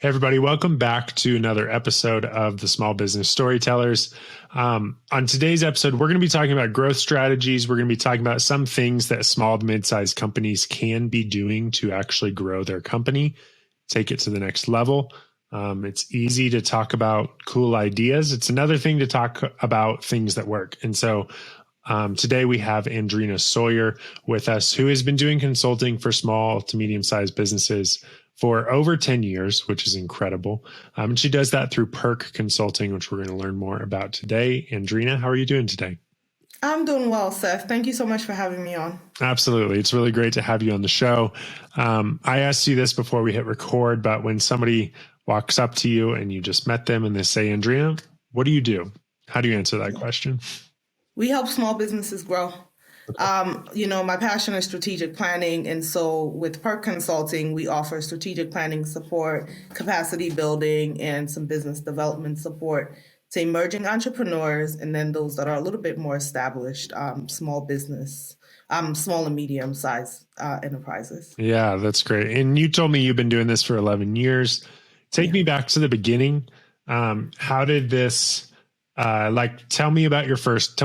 Hey, everybody, welcome back to another episode of the Small Business Storytellers. On today's episode, we're going to be talking about growth strategies. We're going to be talking about some things that small to mid-sized companies can be doing to actually grow their company, take it to the next level. It's easy to talk about cool ideas. It's another thing to talk about things that work. And so today we have Andrena Sawyer with us, who has been doing consulting for small to medium-sized businesses for over 10 years, which is incredible. And she does that through P.E.R.K Consulting, which we're going to learn more about today. Andrena, how are you doing today? I'm doing well, Seth. Thank you so much for having me on. Absolutely. It's really great to have you on the show. I asked you this before we hit record, but when somebody walks up to you and you just met them and they say, Andrena, what do you do? How do you answer that question? We help small businesses grow. My passion is strategic planning. And so with P.E.R.K Consulting, we offer strategic planning support, capacity building, and some business development support to emerging entrepreneurs, and then those that are a little bit more established, small and medium-sized enterprises. Yeah, that's great. And you told me you've been doing this for 11 years. Take me back to the beginning. How did this, tell me about your first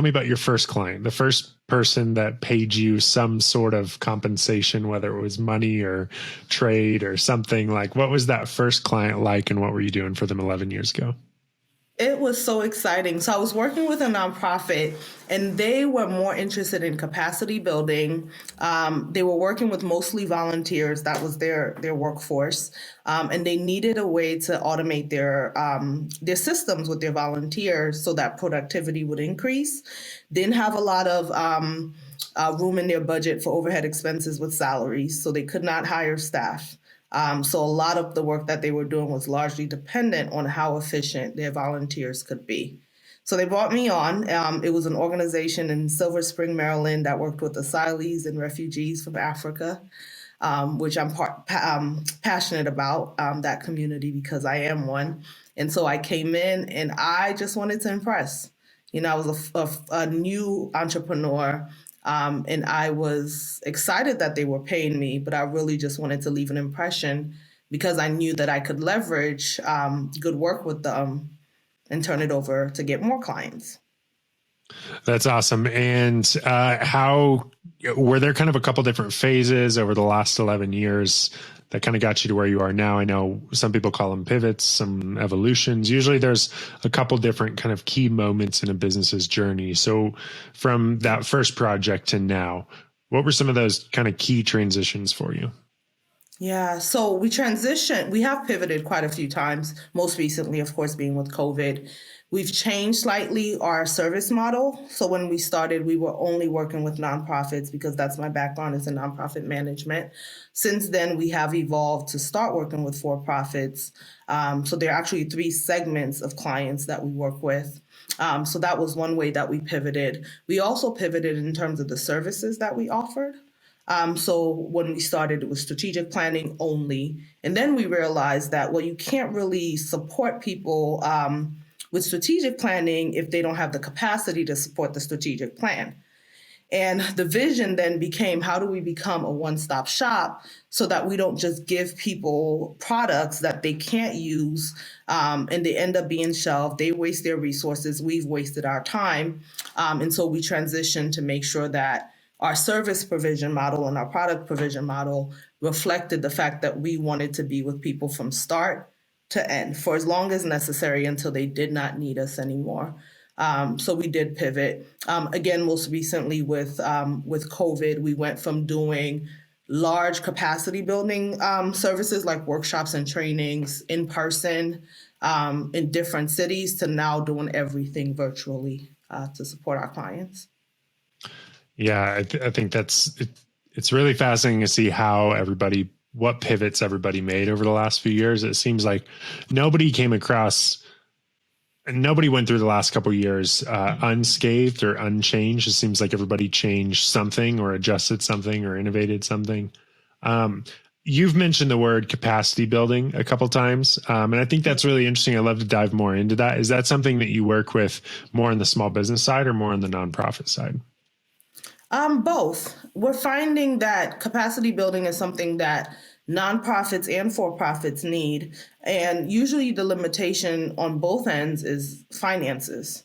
client, the first person that paid you some sort of compensation, whether it was money or trade or something. Like, what was that first client like, and what were you doing for them 11 years ago? It was so exciting. So I was working with a nonprofit, and they were more interested in capacity building. They were working with mostly volunteers. That was their workforce. And they needed a way to automate their systems with their volunteers so that productivity would increase. Didn't have a lot of room in their budget for overhead expenses with salaries, so they could not hire staff. So a lot of the work that they were doing was largely dependent on how efficient their volunteers could be. So they brought me on. It was an organization in Silver Spring, Maryland, that worked with asylees and refugees from Africa, which I'm passionate about, that community, because I am one. And so I came in and I just wanted to impress. I was a new entrepreneur. And I was excited that they were paying me, but I really just wanted to leave an impression because I knew that I could leverage good work with them and turn it over to get more clients. That's awesome. And how were there kind of a couple different phases over the last 11 years that kind of got you to where you are now? I know some people call them pivots, some evolutions. Usually there's a couple different kind of key moments in a business's journey. So from that first project to now, what were some of those kind of key transitions for you? Yeah, so we have pivoted quite a few times, most recently, of course, being with COVID. We've changed slightly our service model. So when we started, we were only working with nonprofits because that's my background is in nonprofit management. Since then, we have evolved to start working with for-profits. So there are actually 3 segments of clients that we work with. So that was one way that we pivoted. We also pivoted in terms of the services that we offered. So when we started, it was strategic planning only. And then we realized that, you can't really support people with strategic planning if they don't have the capacity to support the strategic plan. And the vision then became, how do we become a one-stop shop so that we don't just give people products that they can't use and they end up being shelved. They waste their resources. We've wasted our time. And so we transitioned to make sure that our service provision model and our product provision model reflected the fact that we wanted to be with people from start to end for as long as necessary until they did not need us anymore. So we did pivot. Again, most recently with COVID, we went from doing large capacity building services like workshops and trainings in person in different cities to now doing everything virtually to support our clients. Yeah, I think it's really fascinating to see what pivots everybody made over the last few years. It seems like nobody went through the last couple of years unscathed or unchanged. It seems like everybody changed something or adjusted something or innovated something. You've mentioned the word capacity building a couple of times, and I think that's really interesting. I'd love to dive more into that. Is that something that you work with more on the small business side or more on the nonprofit side? Both. We're finding that capacity building is something that nonprofits and for-profits need. And usually the limitation on both ends is finances.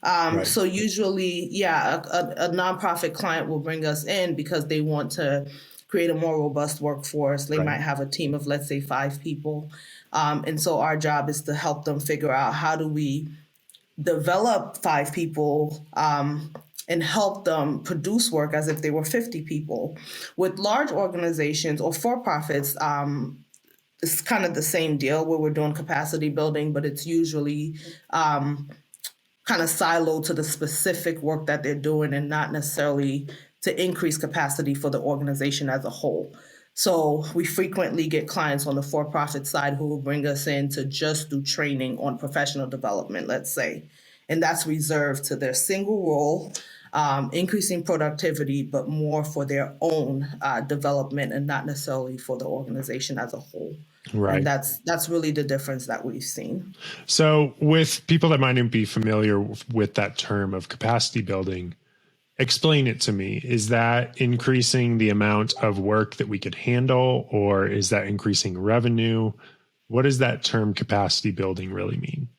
Right. So usually, a nonprofit client will bring us in because they want to create a more robust workforce. They Right. might have a team of, let's say, 5 people. And so our job is to help them figure out how do we develop 5 people and help them produce work as if they were 50 people. With large organizations or for-profits, it's kind of the same deal where we're doing capacity building, but it's usually kind of siloed to the specific work that they're doing and not necessarily to increase capacity for the organization as a whole. So we frequently get clients on the for-profit side who will bring us in to just do training on professional development, let's say. And that's reserved to their single role, increasing productivity, but more for their own development and not necessarily for the organization as a whole. And Right. that's really the difference that we've seen. So, with people that might not be familiar with that term of capacity building, explain it to me. Is that increasing the amount of work that we could handle, or is that increasing revenue? What does that term capacity building really mean?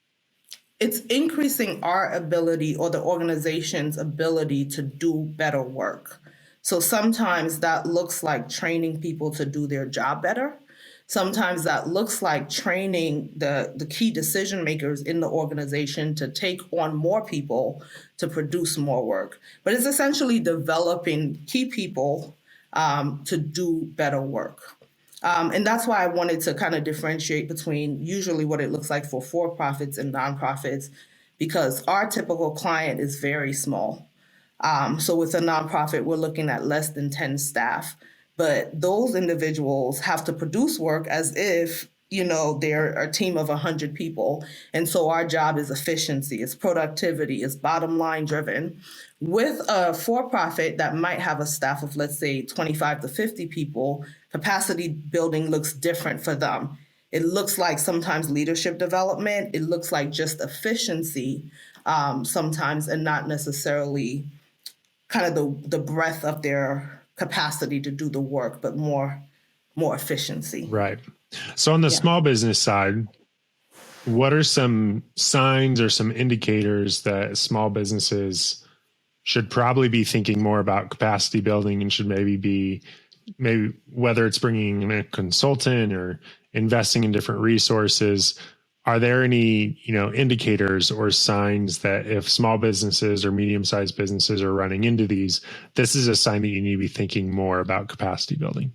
It's increasing our ability or the organization's ability to do better work. So sometimes that looks like training people to do their job better. Sometimes that looks like training the key decision makers in the organization to take on more people to produce more work. But it's essentially developing key people to do better work. And that's why I wanted to kind of differentiate between usually what it looks like for for-profits and nonprofits, because our typical client is very small. So with a nonprofit, we're looking at less than 10 staff. But those individuals have to produce work as if, they're a team of 100 people. And so our job is efficiency, it's productivity, it's bottom line driven. With a for-profit that might have a staff of, let's say, 25 to 50 people, capacity building looks different for them. It looks like sometimes leadership development. It looks like just efficiency sometimes, and not necessarily kind of the breadth of their capacity to do the work, but more efficiency. Right. So, on the small business side, what are some signs or some indicators that small businesses should probably be thinking more about capacity building and should maybe whether it's bringing in a consultant or investing in different resources? Are there any, indicators or signs that if small businesses or medium-sized businesses are running into these, this is a sign that you need to be thinking more about capacity building?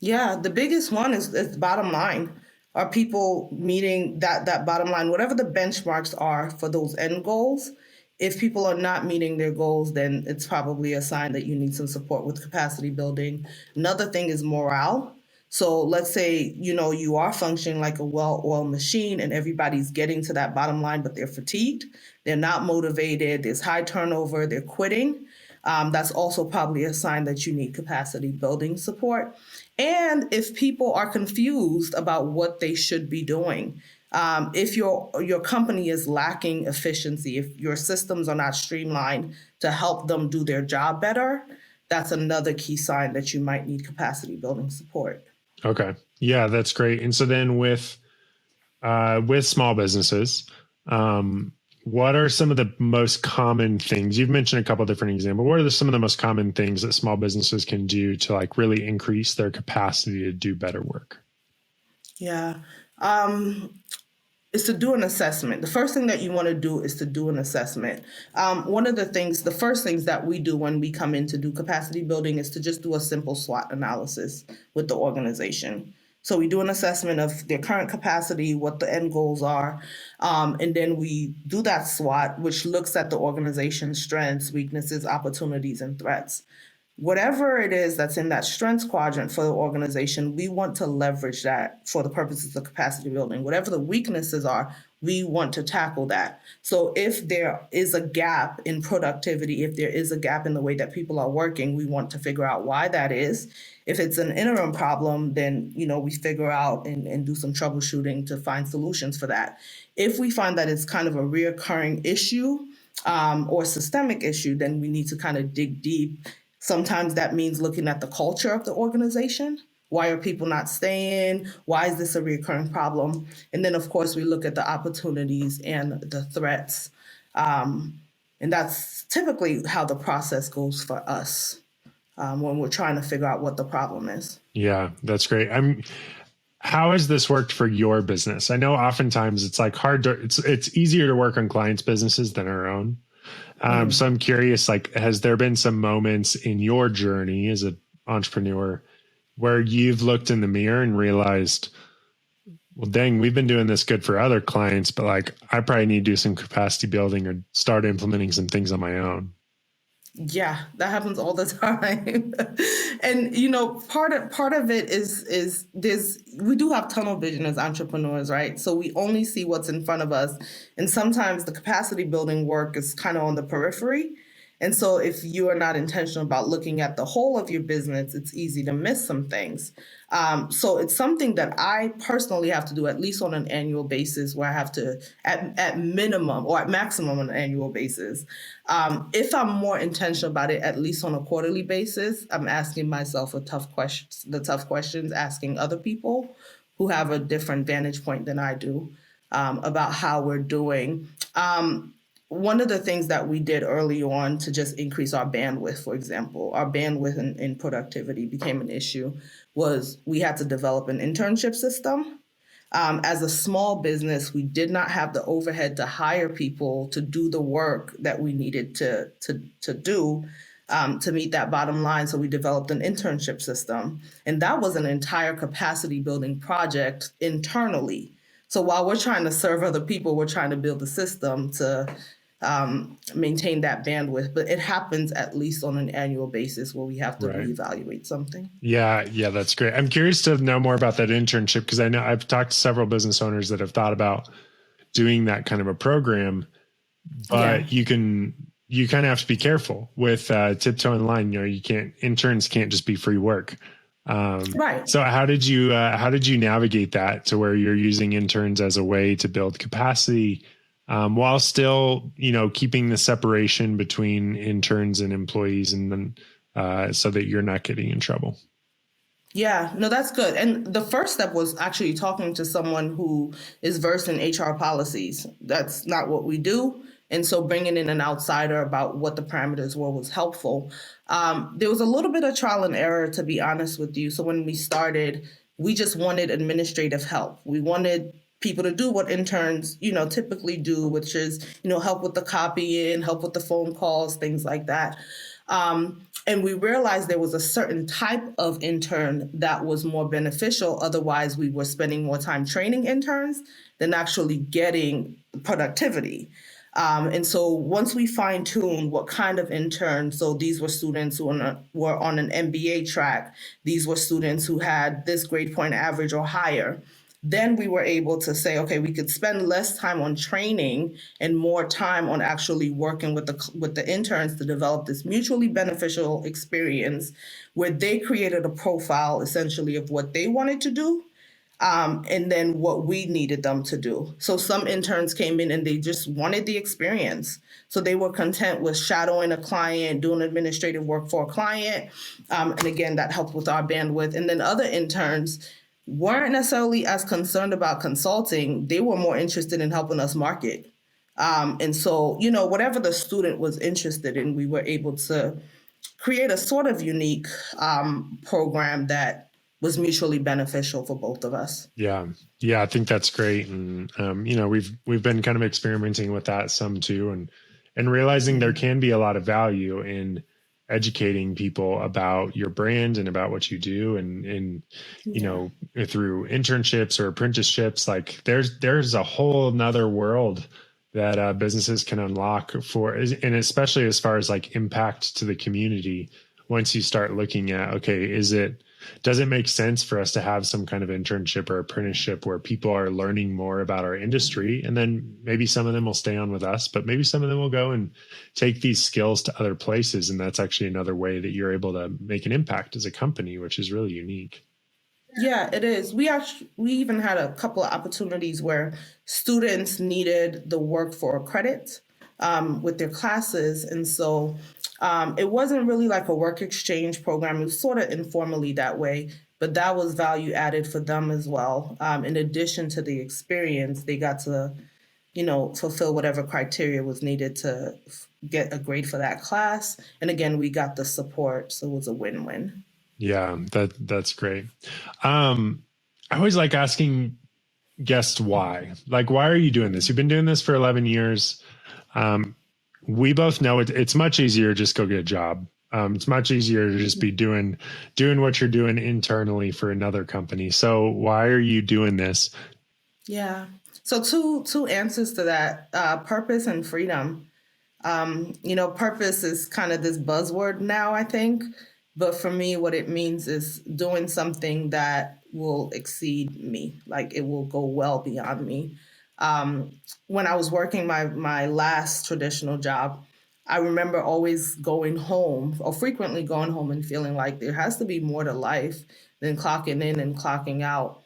Yeah, the biggest one is bottom line. Are people meeting that bottom line, whatever the benchmarks are for those end goals? If people are not meeting their goals, then it's probably a sign that you need some support with capacity building. Another thing is morale. So let's say, you are functioning like a well-oiled machine and everybody's getting to that bottom line, but they're fatigued, they're not motivated, there's high turnover, they're quitting. That's also probably a sign that you need capacity building support. And if people are confused about what they should be doing, if your company is lacking efficiency, if your systems are not streamlined to help them do their job better, that's another key sign that you might need capacity building support. Okay. Yeah, that's great. And so then with small businesses, what are some of the most common things? You've mentioned a couple of different examples. What are some of the most common things that small businesses can do to really increase their capacity to do better work? Yeah. Is to do an assessment. The first thing that you want to do is to do an assessment. The first things that we do when we come in to do capacity building is to just do a simple SWOT analysis with the organization. So we do an assessment of their current capacity, what the end goals are, and then we do that SWOT, which looks at the organization's strengths, weaknesses, opportunities, and threats. Whatever it is that's in that strengths quadrant for the organization, we want to leverage that for the purposes of capacity building. Whatever the weaknesses are, we want to tackle that. So if there is a gap in productivity, if there is a gap in the way that people are working, we want to figure out why that is. If it's an interim problem, then we figure out and do some troubleshooting to find solutions for that. If we find that it's kind of a reoccurring issue or systemic issue, then we need to kind of dig deep. Sometimes that means looking at the culture of the organization. Why are people not staying? Why is this a recurring problem? And then, of course, we look at the opportunities and the threats. And that's typically how the process goes for us when we're trying to figure out what the problem is. Yeah, that's great. How has this worked for your business? I know oftentimes it's like it's easier to work on clients' businesses than our own. So I'm curious, like, has there been some moments in your journey as an entrepreneur where you've looked in the mirror and realized, well, dang, we've been doing this good for other clients, but like, I probably need to do some capacity building or start implementing some things on my own. Yeah, that happens all the time. And part of it is we do have tunnel vision as entrepreneurs, right? So we only see what's in front of us. And sometimes the capacity building work is kind of on the periphery. And so if you are not intentional about looking at the whole of your business, it's easy to miss some things. So it's something that I personally have to do at least on an annual basis, where I have to, at minimum or at maximum on an annual basis. If I'm more intentional about it, at least on a quarterly basis, I'm asking myself the tough questions, asking other people who have a different vantage point than I do about how we're doing. One of the things that we did early on to just increase our bandwidth, for example, our bandwidth in productivity became an issue, was we had to develop an internship system. As a small business, we did not have the overhead to hire people to do the work that we needed to do to meet that bottom line. So we developed an internship system. And that was an entire capacity building project internally. So while we're trying to serve other people, we're trying to build a system to maintain that bandwidth. But it happens at least on an annual basis where we have to reevaluate something. Yeah, that's great. I'm curious to know more about that internship, because I know I've talked to several business owners that have thought about doing that kind of a program, but you kind of have to be careful with tiptoeing the line. Interns can't just be free work. Right. So how did you navigate that to where you're using interns as a way to build capacity, while still, keeping the separation between interns and employees, and then so that you're not getting in trouble? Yeah, no, that's good. And the first step was actually talking to someone who is versed in HR policies. That's not what we do. And so bringing in an outsider about what the parameters were was helpful. There was a little bit of trial and error, to be honest with you. So when we started, we just wanted administrative help. We wanted people to do what interns, typically do, which is, help with the copying, help with the phone calls, things like that. And we realized there was a certain type of intern that was more beneficial. Otherwise, we were spending more time training interns than actually getting productivity. And so once we fine-tuned what kind of interns, so these were students who were on an MBA track, these were students who had this grade point average or higher, then we were able to say, okay, we could spend less time on training and more time on actually working with the interns to develop this mutually beneficial experience where they created a profile essentially of what they wanted to do, and then what we needed them to do. So some interns came in and they just wanted the experience. So they were content with shadowing a client, doing administrative work for a client. And again, that helped with our bandwidth. And then other interns weren't necessarily as concerned about consulting. They were more interested in helping us market. And so, whatever the student was interested in, we were able to create a sort of unique program that was mutually beneficial for both of us. Yeah, I think that's great. And, we've been kind of experimenting with that some too, and realizing there can be a lot of value in educating people about your brand and about what you do, and through internships or apprenticeships. Like there's a whole nother world that businesses can unlock for, and especially as far as like impact to the community. Once you start looking at, okay, does it make sense for us to have some kind of internship or apprenticeship where people are learning more about our industry? And then maybe some of them will stay on with us, but maybe some of them will go and take these skills to other places. And that's actually another way that you're able to make an impact as a company, which is really unique. Yeah, it is. We even had a couple of opportunities where students needed the work for a credit with their classes. And so it wasn't really like a work exchange program. It was sort of informally that way. but that was value added for them as well. In addition to the experience, they got to, fulfill whatever criteria was needed to get a grade for that class. And again, we got the support, so it was a win-win. Yeah, that's great. I always like asking guests why. Like, why are you doing this? You've been doing this for 11 years. We both know it's much easier to just go get a job. It's much easier to just be doing what you're doing internally for another company. So why are you doing this? Yeah. So two answers to that: purpose and freedom. Purpose is kind of this buzzword now, I think. But for me, what it means is doing something that will exceed me, like it will go well beyond me. When I was working my last traditional job, I remember always going home or frequently going home and feeling like there has to be more to life than clocking in and clocking out.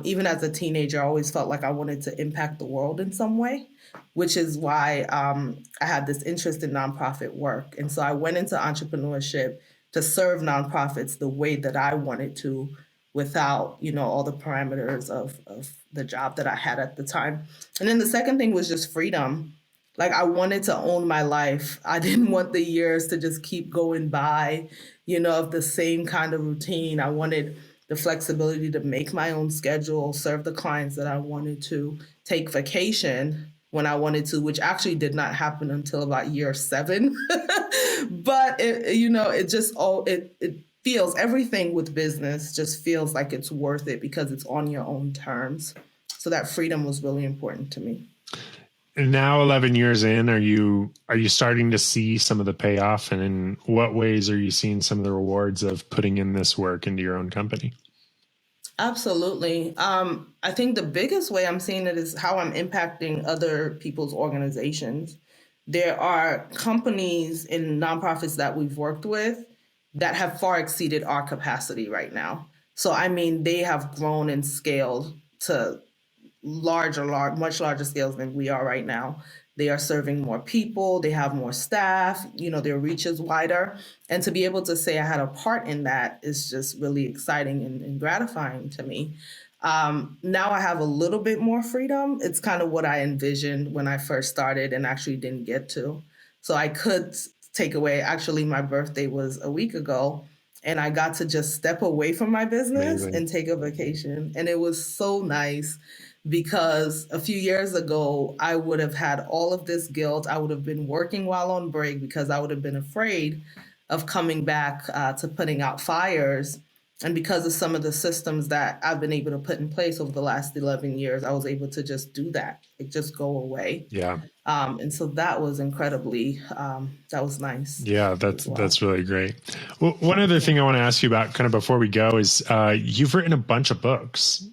Even as a teenager, I always felt like I wanted to impact the world in some way, which is why I had this interest in nonprofit work. And so I went into entrepreneurship to serve nonprofits the way that I wanted to without, all the parameters of the job that I had at the time. And then the second thing was just freedom. Like I wanted to own my life. I didn't want the years to just keep going by, of the same kind of routine. I wanted the flexibility to make my own schedule, serve the clients that I wanted to, take vacation when I wanted to, which actually did not happen until about year 7. But it feels, everything with business just feels like it's worth it because it's on your own terms. So that freedom was really important to me. And now 11 years in, are you starting to see some of the payoff, and in what ways are you seeing some of the rewards of putting in this work into your own company? Absolutely. I think the biggest way I'm seeing it is how I'm impacting other people's organizations. There are companies and nonprofits that we've worked with that have far exceeded our capacity right now. So, I mean, they have grown and scaled to much larger scales than we are right now. They are serving more people, they have more staff, their reach is wider. And to be able to say I had a part in that is just really exciting and gratifying to me. Now I have a little bit more freedom. It's kind of what I envisioned when I first started and actually didn't get to. So I could take away, actually, my birthday was a week ago. And I got to just step away from my business Amazing. and take a vacation. And it was so nice because a few years ago, I would have had all of this guilt. I would have been working while on break because I would have been afraid of coming back to putting out fires. And because of some of the systems that I've been able to put in place over the last 11 years, I was able to just do that. It just go away. Yeah. And so that was incredibly, that was nice. Yeah, that's really great. Well, one other thing I want to ask you about kind of before we go is you've written a bunch of books,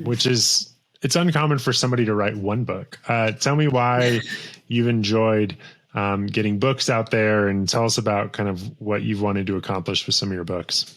which is, it's uncommon for somebody to write one book. Tell me why you've enjoyed getting books out there, and tell us about kind of what you've wanted to accomplish with some of your books.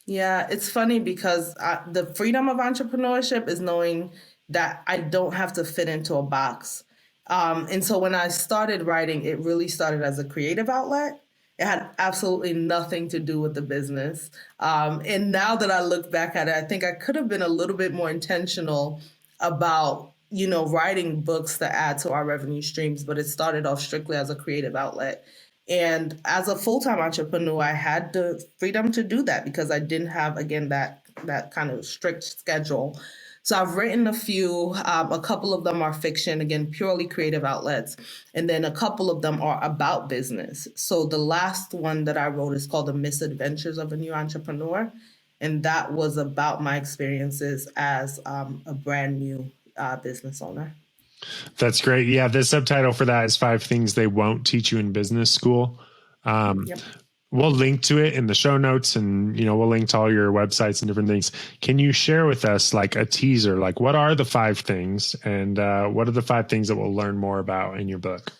Yeah, it's funny because the freedom of entrepreneurship is knowing that I don't have to fit into a box. And so when I started writing, it really started as a creative outlet. It had absolutely nothing to do with the business. And now that I look back at it, I think I could have been a little bit more intentional about, writing books to add to our revenue streams, but it started off strictly as a creative outlet. And as a full-time entrepreneur, I had the freedom to do that because I didn't have, again, that kind of strict schedule. So I've written a few, a couple of them are fiction, again, purely creative outlets. And then a couple of them are about business. So the last one that I wrote is called The Misadventures of a New Entrepreneur. And that was about my experiences as a brand new business owner. That's great. Yeah, the subtitle for that is 5 Things They Won't Teach You in Business School. Yep. We'll link to it in the show notes, and we'll link to all your websites and different things. Can you share with us like a teaser, like what are the 5 things, and what are the 5 things that we'll learn more about in your book?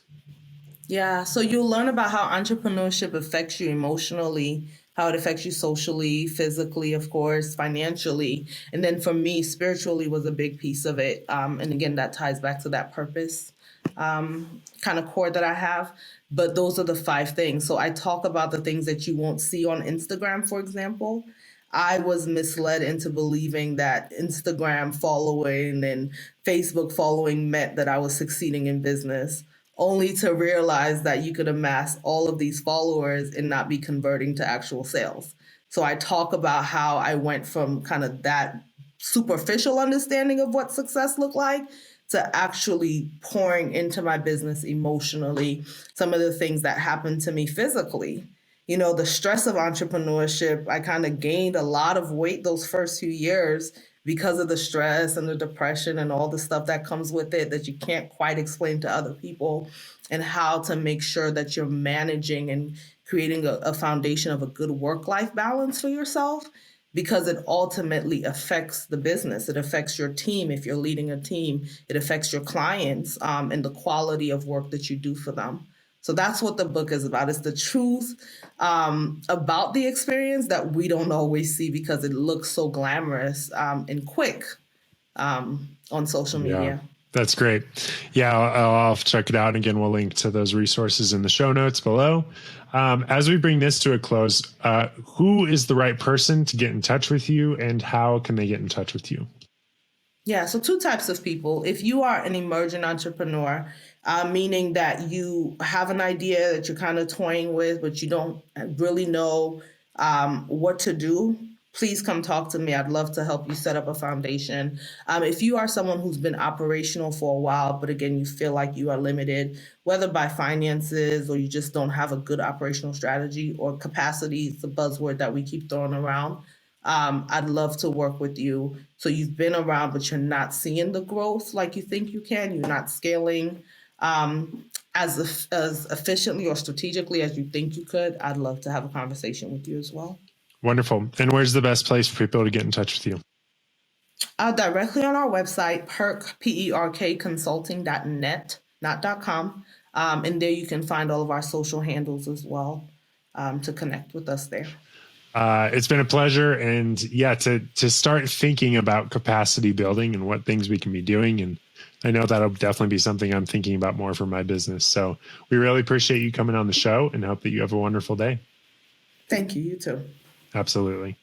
Yeah, so you'll learn about how entrepreneurship affects you emotionally, how it affects you socially, physically, of course, financially. And then for me, spiritually was a big piece of it. And again, that ties back to that purpose kind of core that I have. But those are the 5 things. So I talk about the things that you won't see on Instagram, for example. I was misled into believing that Instagram following and Facebook following meant that I was succeeding in business, only to realize that you could amass all of these followers and not be converting to actual sales. So I talk about how I went from kind of that superficial understanding of what success looked like to actually pouring into my business emotionally, some of the things that happened to me physically. The stress of entrepreneurship, I kind of gained a lot of weight those first few years because of the stress and the depression and all the stuff that comes with it that you can't quite explain to other people, and how to make sure that you're managing and creating a foundation of a good work-life balance for yourself, because it ultimately affects the business. It affects your team if you're leading a team. It affects your clients, and the quality of work that you do for them. So that's what the book is about. It's the truth about the experience that we don't always see because it looks so glamorous and quick on social media. That's great. Yeah, I'll check it out. And again, we'll link to those resources in the show notes below. As we bring this to a close, who is the right person to get in touch with you, and how can they get in touch with you? Yeah, so two types of people. If you are an emerging entrepreneur, meaning that you have an idea that you're kind of toying with, but you don't really know what to do, please come talk to me. I'd love to help you set up a foundation. If you are someone who's been operational for a while, but again, you feel like you are limited, whether by finances or you just don't have a good operational strategy, or capacity, it's the buzzword that we keep throwing around. I'd love to work with you. So you've been around, but you're not seeing the growth like you think you can. You're not scaling as efficiently or strategically as you think you could. I'd love to have a conversation with you as well. Wonderful. And where's the best place for people to get in touch with you? Directly on our website, PERK, P-E-R-K, consulting.net, not .com. And there you can find all of our social handles as well to connect with us there. It's been a pleasure. And yeah, to start thinking about capacity building and what things we can be doing. And I know that'll definitely be something I'm thinking about more for my business. So we really appreciate you coming on the show, and hope that you have a wonderful day. Thank you. You too. Absolutely.